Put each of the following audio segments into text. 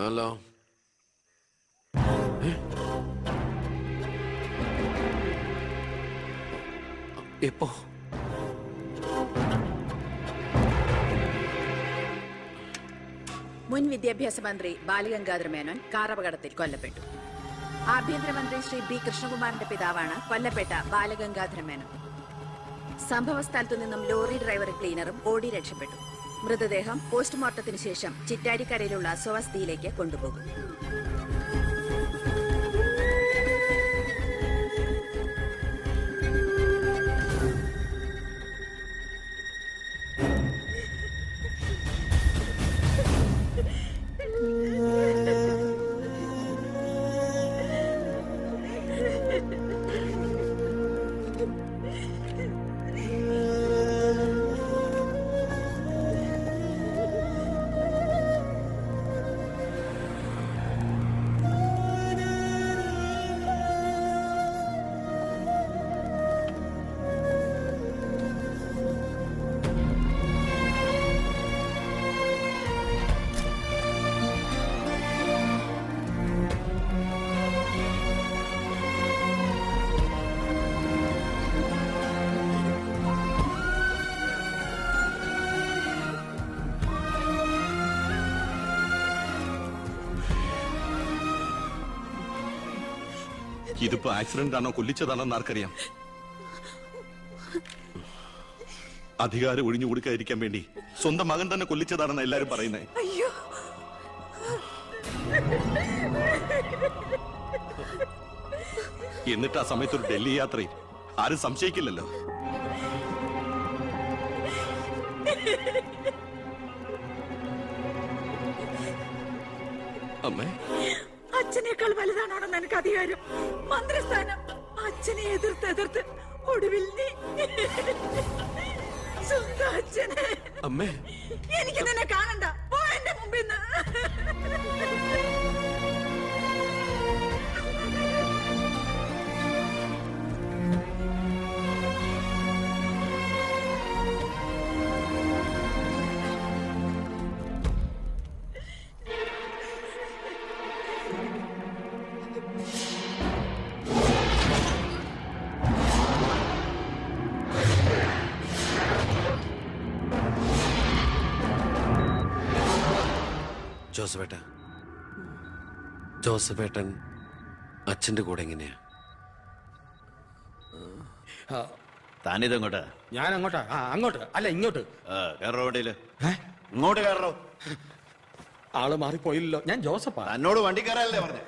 Hello. എപ്പോ? മുൻ വിദ്യാഭ്യാസ മന്ത്രി ബാലഗംഗാധര മേനോൻ കാറപകടത്തിൽ കൊല്ലപ്പെട്ടു. ആഭ്യന്തരമന്ത്രി ശ്രീ ബി കൃഷ്ണകുമാറിന്റെ പിതാവാണ് കൊല്ലപ്പെട്ട ബാലഗംഗാധര മേനോൻ. സംഭവ സ്ഥലത്തു നിന്നും ലോറി ഡ്രൈവറും ക്ലീനറും ഓടി രക്ഷപ്പെട്ടു. മൃതദേഹം പോസ്റ്റ്മോർട്ടത്തിന് ശേഷം ചിറ്റാരിക്കരയിലുള്ള സ്വവസതിയിലേക്ക് കൊണ്ടുപോകും. ഇതിപ്പോ ആക്സിഡന്റ് ആണോ കൊല്ലിച്ചതാണോന്ന് ആർക്കറിയാം. അധികാരം ഒഴിഞ്ഞു കൊടുക്കാതിരിക്കാൻ വേണ്ടി സ്വന്തം മകൻ തന്നെ കൊല്ലിച്ചതാണെന്ന് എല്ലാരും പറയുന്നേ. എന്നിട്ട് ആ സമയത്ത് ഒരു ഡൽഹി യാത്രയിൽ ആരും സംശയിക്കില്ലല്ലോ. അമ്മേ, അച്ഛനേക്കാൾ വലുതാണോടെന്ന് എനിക്ക് അധികാരം, മന്ത്രിസ്ഥാനം. അച്ഛനെ എതിർത്ത് ഒടുവിൽ നീ സ്വന്തം അച്ഛനെ. അമ്മേ, എനിക്ക് നിന്നെ കാണണ്ട, പോ എന്റെ മുമ്പിൽ നിന്ന്. ജോസഫേട്ടൻ അച്ഛന്റെ കൂടെ എങ്ങനെയാ? താനിതെങ്ങോട്ടാ? ഞാൻ അങ്ങോട്ടാ. അങ്ങോട്ട് അല്ല, ഇങ്ങോട്ട്. കയറോ വണ്ടിയില്. ഇങ്ങോട്ട് കയറോ. ആള് മാറിപ്പോയില്ലല്ലോ. ഞാൻ ജോസഫാ. എന്നോട് വണ്ടി കയറാനല്ലേ പറഞ്ഞേ?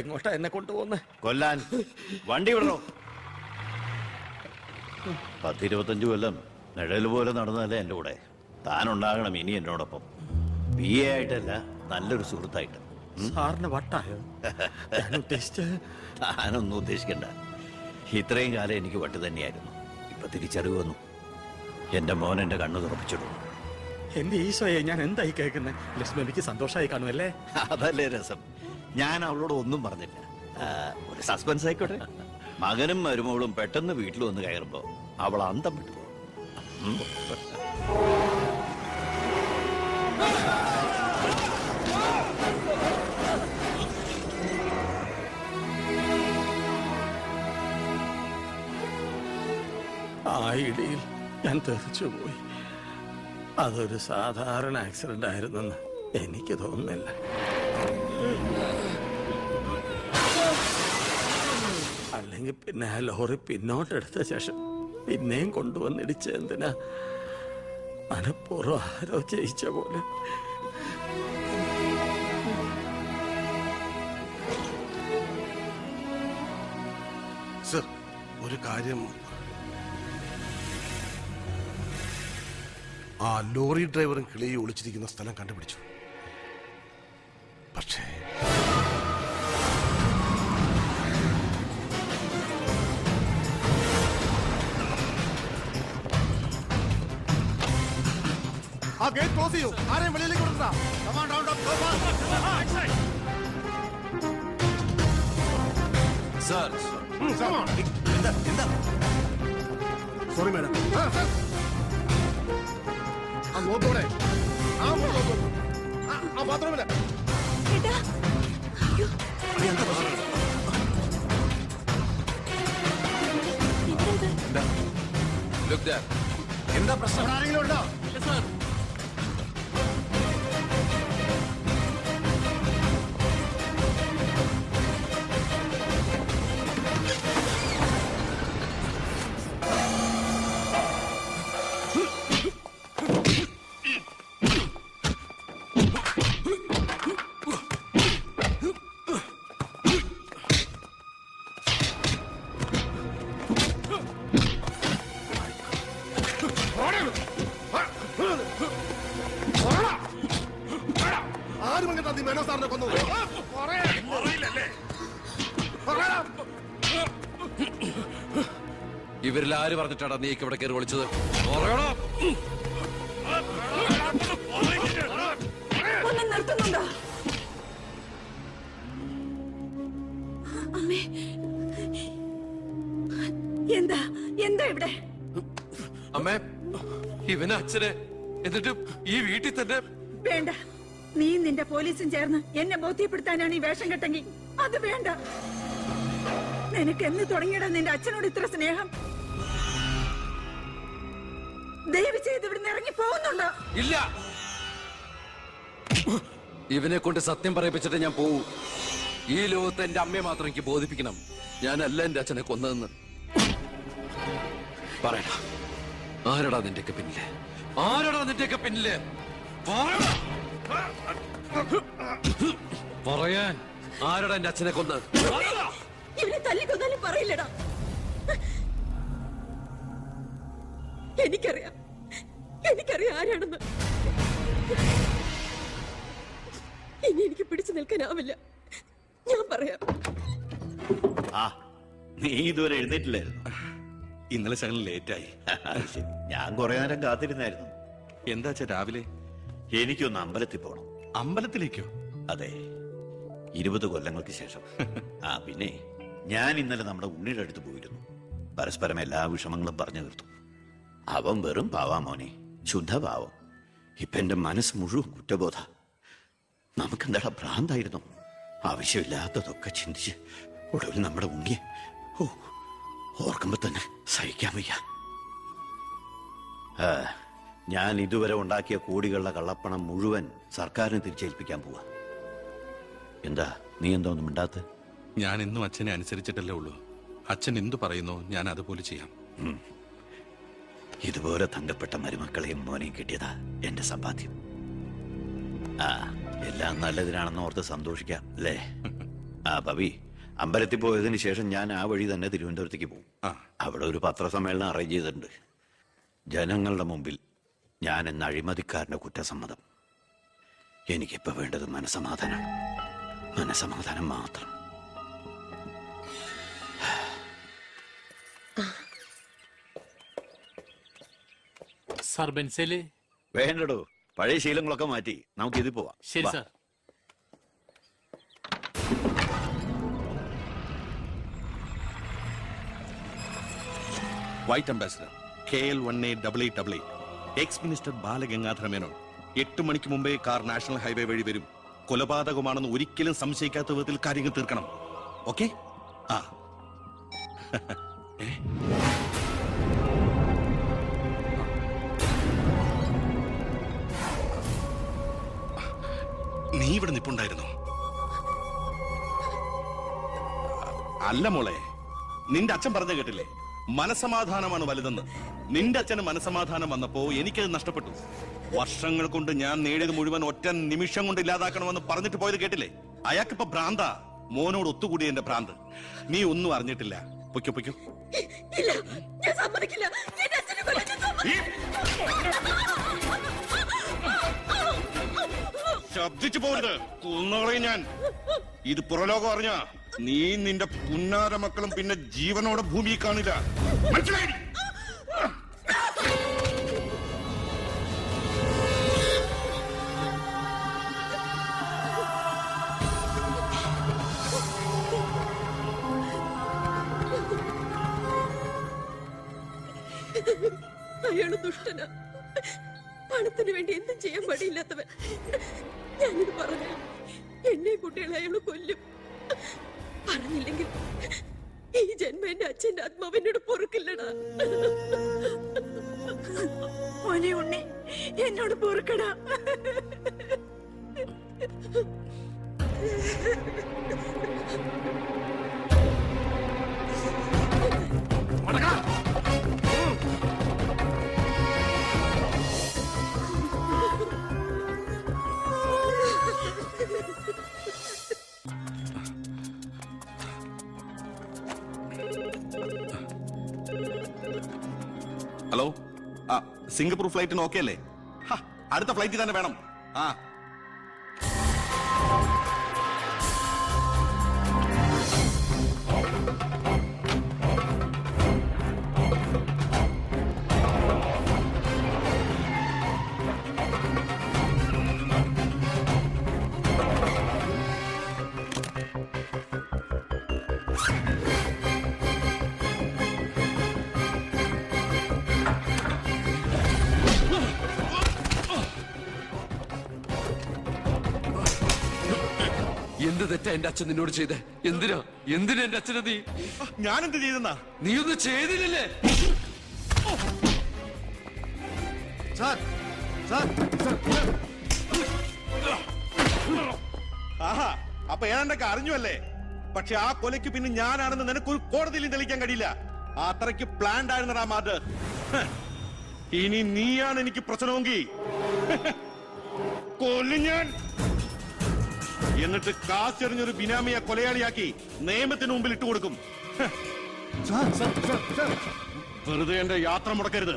എങ്ങോട്ടാ എന്നെ കൊണ്ടുപോകുന്നേ? കൊല്ലാൻ. വണ്ടി വിടണോ? 10-25 കൊല്ലം നിഴൽ പോലെ നടന്നതല്ലേ എന്റെ കൂടെ. താനുണ്ടാകണം ഇനി എന്നോടൊപ്പം. PA ആയിട്ടല്ല, നല്ലൊരു സുഹൃത്തായിട്ട്. സാറിന് വട്ടായോ? താനൊന്നും ഉദ്ദേശിക്കണ്ട. ഇത്രയും കാലം എനിക്ക് വട്ട് തന്നെയായിരുന്നു. ഇപ്പൊ തിരിച്ചറിവ് വന്നു. എന്റെ മോൻ എന്റെ കണ്ണു തുറപ്പിച്ചിടും. എന്റെ ഈശോയെ, ഞാൻ എന്തായി കേൾക്കുന്നത്? ലക്ഷ്മി എനിക്ക് സന്തോഷമായി കാണുമല്ലേ? അതല്ലേ രസം. ഞാൻ അവളോട് ഒന്നും പറഞ്ഞില്ല. ഒരു സസ്പെൻസ് ആയിക്കോട്ടെ. മകനും മരുമോളും പെട്ടെന്ന് വീട്ടിൽ വന്ന് കയറുമ്പോ അവൾ അന്തം വിട്ടു. ആ ഇടിയിൽ ഞാൻ തെറിച്ചുപോയി. അതൊരു സാധാരണ ആക്സിഡന്റ് ആയിരുന്നെന്ന് എനിക്ക് തോന്നുന്നില്ല. അല്ലെങ്കിൽ പിന്നെ ആ ലോറി പിന്നോട്ടെടുത്ത ശേഷം പിന്നെയും കൊണ്ടുവന്നിടിച്ച എന്തിനാ? മനഃപൂർവ്വം ആരോ ജയിച്ച പോലെ. സർ, ഒരു കാര്യം, ആ ലോറി ഡ്രൈവറും കിളിയെ ഒളിച്ചിരിക്കുന്ന സ്ഥലം കണ്ടുപിടിച്ചു. പക്ഷേ ആ ഗേറ്റ് ക്ലോസ് ചെയ്യൂ. ആരെയും വെളിയിലേക്ക് കൊടുക്കണ്ട. Sorry madam. ആ നോക്കോടെ, ആ ബാത്റൂമില്ല. ഏട്ടാ അയ്യോ എന്താ പ്രശ്നം? ആരെങ്കിലും ഉണ്ടോ? ആരും അങ്ങോട്ടാ നീ മേനോ സാറിനെ കൊന്നത്? ഇവരിൽ ആര് പറഞ്ഞിട്ടാണ് നീ ഇവിടെ കയറി വിളിച്ചത്? പറയടാ. ഒന്ന് നിർത്തുന്നുണ്ടോ? അമ്മേ എന്താ എന്താ ഇവിടെ? അമ്മേ, ഇവന് അച്ഛനെ, എന്നിട്ട് ഈ വീട്ടിൽ തന്നെ. വേണ്ട, നീ നിന്റെ പോലീസും ചേർന്ന് എന്നെ ബോധ്യപ്പെടുത്താനാണ് ഈ വേഷം കെട്ടെങ്കിൽ അത് വേണ്ട. നിനക്ക് എന്ന് തുടങ്ങിയടാ നിന്റെ അച്ഛനോട് ഇത്ര സ്നേഹം? ദയവ് ചെയ്ത് ഇവിടുന്ന് ഇറങ്ങി പോകുന്നുണ്ടോ? ഇല്ല, ഇവനെ കൊണ്ട് സത്യം പറയിപ്പിച്ചിട്ട് ഞാൻ പോവൂ. ഈ ലോകത്ത് എന്റെ അമ്മയെ മാത്രം എനിക്ക് ബോധിപ്പിക്കണം ഞാനല്ല എന്റെ അച്ഛനെ കൊന്നതെന്ന്. പറയടാ, ആരടാ നിന്റെയൊക്കെ പിന്നില്? ആരടാ നിന്റെയൊക്കെ പിന്നില്? പറയാൻ ആരടാ എന്റെ അച്ഛനെ കൊന്നത്? ഇവനെ തല്ലിക്കൊന്നാലും പറയില്ലടാ. എനിക്കറിയാം, എനിക്കറിയാം ആരാണെന്ന്. ഇനി എനിക്ക് പിടിച്ചു നിൽക്കാനാവില്ല. ഞാൻ പറയാം. ആ, നീ ഇതുവരെ എഴുന്നേറ്റില്ലായിരുന്നു. ഇന്നലെ ശകലം ലേറ്റായി. ശരി, ഞാൻ കുറെ നേരം കാത്തിരുന്നായിരുന്നു. എന്താ രാവിലെ? എനിക്കൊന്ന് അമ്പലത്തിൽ പോണം. അമ്പലത്തിലേക്കോ? അതെ, 20 കൊല്ലങ്ങൾക്ക് ശേഷം. ആ പിന്നെ ഞാൻ ഇന്നലെ നമ്മുടെ ഉണ്ണിയുടെ അടുത്ത് പോയിരുന്നു. പരസ്പരം എല്ലാ വിഷമങ്ങളും പറഞ്ഞു തീർത്തു. അവൻ വെറും പാവാ മോനെ, ശുദ്ധഭാവം. ഇപ്പൊ എന്റെ മനസ്സ് മുഴുവൻ കുറ്റബോധ. നമുക്കെന്താ ഭ്രാന്തായിരുന്നു? ആവശ്യമില്ലാത്തതൊക്കെ ചിന്തിച്ച് ഒടുവിൽ നമ്മുടെ ഉണ്ണിയെ ഓർക്കുമ്പോ തന്നെ സഹിക്കാൻ വയ്യ. ഞാൻ ഇതുവരെ ഉണ്ടാക്കിയ കോടികളുടെ കള്ളപ്പണം മുഴുവൻ സർക്കാരിന് തിരിച്ചേൽപ്പിക്കാൻ പോവാ. എന്താ നീ എന്താ ഒന്നും മിണ്ടാത്ത? ഞാൻ എന്നും അച്ഛനെ അനുസരിച്ചിട്ടല്ലേ ഉള്ളൂ. അച്ഛൻ എന്തു പറയുന്നോ ഞാൻ അതുപോലെ ചെയ്യാം. ഇതുപോലെ തങ്കപ്പെട്ട മരുമക്കളെയും മോനെയും കിട്ടിയതാ എന്റെ സമ്പാദ്യം. ആ, എല്ലാം നല്ലതിനാണെന്ന് ഓർത്ത് സന്തോഷിക്കാം അല്ലേ? ആ ഭവി, അമ്പലത്തിൽ പോയതിനു ശേഷം ഞാൻ ആ വഴി തന്നെ തിരുവനന്തപുരത്തേക്ക് പോകും. അവിടെ ഒരു പത്രസമ്മേളനം അറേഞ്ച് ചെയ്തിട്ടുണ്ട്. ജനങ്ങളുടെ മുമ്പിൽ ഞാൻ എന്ന അഴിമതിക്കാരന്റെ കുറ്റസമ്മതം. എനിക്കിപ്പോ വേണ്ടത് മനസമാധാനമാണ്. മനസമാധാനം മാത്രം. സാർ ബെൻസേല്. വേണ്ടടോ, പഴയ ശീലങ്ങളൊക്കെ മാറ്റി നമുക്ക് ഇതിൽ പോവാം. ശരി വാ. Sir. White ambassador KL1888 X minister Balagangadhara Menon. 8 മണിക്ക് മുമ്പേ കാർ നാഷണൽ ഹൈവേ വഴി വരും. കൊലപാതകമാണെന്ന് ഒരിക്കലും സംശയിക്കാത്ത വിധത്തിൽ കാര്യങ്ങൾ തീർക്കണം. ഓക്കെ? ആ നീ ഇവിടെ നിപ്പുണ്ടായിരുന്നോ? അല്ല മോളെ, നിന്റെ അച്ഛൻ പറഞ്ഞ കേട്ടില്ലേ, മനസമാധാനമാണ് വലുതെന്ന്. നിന്റെ അച്ഛന് മനസമാധാനം വന്നപ്പോ എനിക്കത് നഷ്ടപ്പെട്ടു. വർഷങ്ങൾ കൊണ്ട് ഞാൻ നേടിയത് മുഴുവൻ ഒറ്റ നിമിഷം കൊണ്ട് ഇല്ലാതാക്കണമെന്ന് പറഞ്ഞിട്ട് പോയത് കേട്ടില്ലേ? അയാൾക്കിപ്പോ ഭ്രാന്താ. മോനോട് ഒത്തുകൂടി എന്റെ ഭ്രാന്ത്. നീ ഒന്നും അറിഞ്ഞിട്ടില്ല. പൊയ്ക്കോ പൊയ്ക്കോ. ഇല്ല, ഞാൻ സമ്മതിക്കില്ല. എന്റെ അച്ഛനെ കൊല്ലാൻ ഞാൻ ശബ്ദിച്ചു പോകരുത്, കൊന്നുകളയും ഞാൻ. ഇത് പുറലോകം അറിഞ്ഞ നീ നിന്റെ പുന്നാര മക്കളും പിന്നെ ജീവനോടെ ഭൂമിയിൽ കാണില്ല. മനസ്സിലായി? അയാള് ദുഷ്ടനാ. പണത്തിന് വേണ്ടി എന്തും ചെയ്യാൻ പടിയില്ലാത്തവൻ. ഞാനിത് പറഞ്ഞു. എന്നെ കുട്ടികളെ അയാൾ കൊല്ലും. പറഞ്ഞില്ലെങ്കിൽ ഈ ജന്മം എന്റെ അച്ഛന്റെ ആത്മാവിനോട് പൊറുക്കില്ലടാ. മോനെ ഉണ്ണി, എന്നോട് പൊറുക്കടാ. ഹലോ, ആ സിംഗപ്പൂർ ഫ്ലൈറ്റിന് ഓക്കെ അല്ലേ? അടുത്ത ഫ്ലൈറ്റിൽ തന്നെ വേണം. ആ എന്ത് തെറ്റാ എന്റെ അച്ഛൻ നിന്നോട് ചെയ്തേ? എന്തിനാ എന്റെ അച്ഛനെ നീ? ഞാനെന്ത് ചെയ്തെന്നാ? നീ ഒന്നും ചെയ്തില്ലല്ലേ? സാർ സാർ ആഹാ, അപ്പൊ ഏതാണ്ടൊക്കെ അറിഞ്ഞു അല്ലേ? പക്ഷെ ആ കൊലയ്ക്ക് പിന്നെ ഞാനാണെന്ന് നിനക്കൊരു കോടതിയിലും തെളിയിക്കാൻ കഴിയില്ല. അത്രയ്ക്ക് പ്ലാൻഡ് ആയിരുന്നടാ മാത്. ഇനി നീയാണ് എനിക്ക് പ്രശ്നമെങ്കിൽ കൊല്ലും ഞാൻ. എന്നിട്ട് കാശെറിഞ്ഞൊരു ബിനാമിയെ കൊലയാളിയാക്കി നിയമത്തിന് മുമ്പിൽ ഇട്ടുകൊടുക്കും. വെറുതെ എന്റെ യാത്ര മുടക്കരുത്.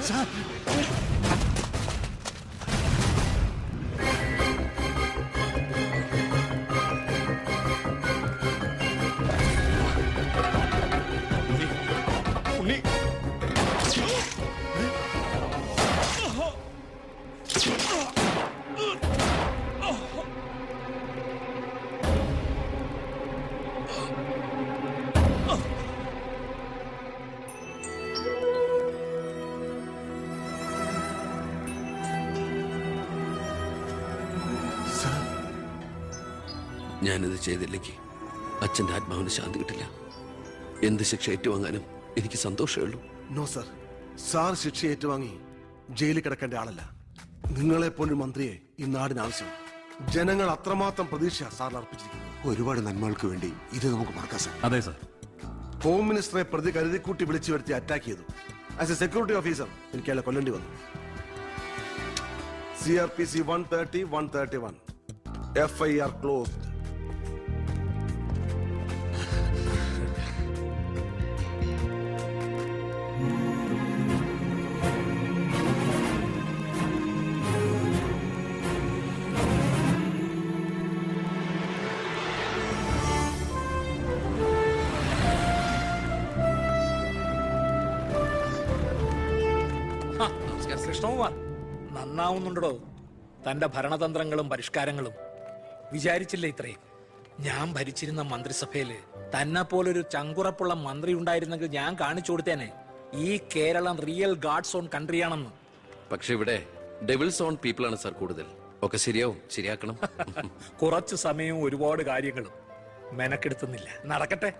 സാർ ഉണ്ണി, ഞാനിത് ചെയ്തില്ലെങ്കിൽ അച്ഛന്റെ ആത്മാവിന് ശാന്തി കിട്ടില്ല. എന്ത് ശിക്ഷ ഏറ്റുവാങ്ങാനും എനിക്ക് സന്തോഷമേ ഉള്ളൂ. നോ സർ, സാർ ശിക്ഷ ഏറ്റുവാങ്ങി ജയിലിൽ കിടക്കേണ്ട ആളല്ല. നിങ്ങളെപ്പോലൊരു മന്ത്രിയെ ഈ നാടിന് ആവശ്യം. ജനങ്ങൾ അത്രമാത്രം പ്രതീക്ഷ സാറിന് അർപ്പിച്ചിരിക്കുന്നു. ഒരുപാട് നന്മകൾക്ക് വേണ്ടി ഇത് നമുക്ക് മറക്കാം സാർ. അതെ സർ. ഹോം മിനിസ്റ്ററെ പ്രതി കരുതിക്കൂട്ടി വിളിച്ചു വരുത്തി അറ്റാക്ക് ചെയ്തു. ആസ് എ സെക്യൂരിറ്റി ഓഫീസർ എനിക്ക് അയാളെ കൊല്ലേണ്ടി വന്നു. CRPC 130, 131. FIR closed. കൃഷ്ണകുമാർ നന്നാവുന്നുണ്ടോ? തന്റെ ഭരണതന്ത്രങ്ങളും പരിഷ്കാരങ്ങളും വിചാരിച്ചില്ല ഇത്രയും. ഞാൻ ഭരിച്ചിരുന്ന മന്ത്രിസഭയില് തന്നെ പോലൊരു ചങ്കുറപ്പുള്ള മന്ത്രി ഉണ്ടായിരുന്നെങ്കിൽ ഞാൻ കാണിച്ചു കൊടുത്തേനെ ഈ കേരളം റിയൽ ഗാഡ്സ് ഓൺ കൺട്രിയാണെന്ന്. പക്ഷെ ഇവിടെ ഡെവിൾസ് ഓൺ പീപ്പിൾ ആണ് സാർ കൂടുതൽ. ഒക്കെ ശരിയാവും, ശരിയാക്കണം. കുറച്ചു സമയവും ഒരുപാട് കാര്യങ്ങളും മെനക്കെടുത്തുന്നില്ല. നടക്കട്ടെ.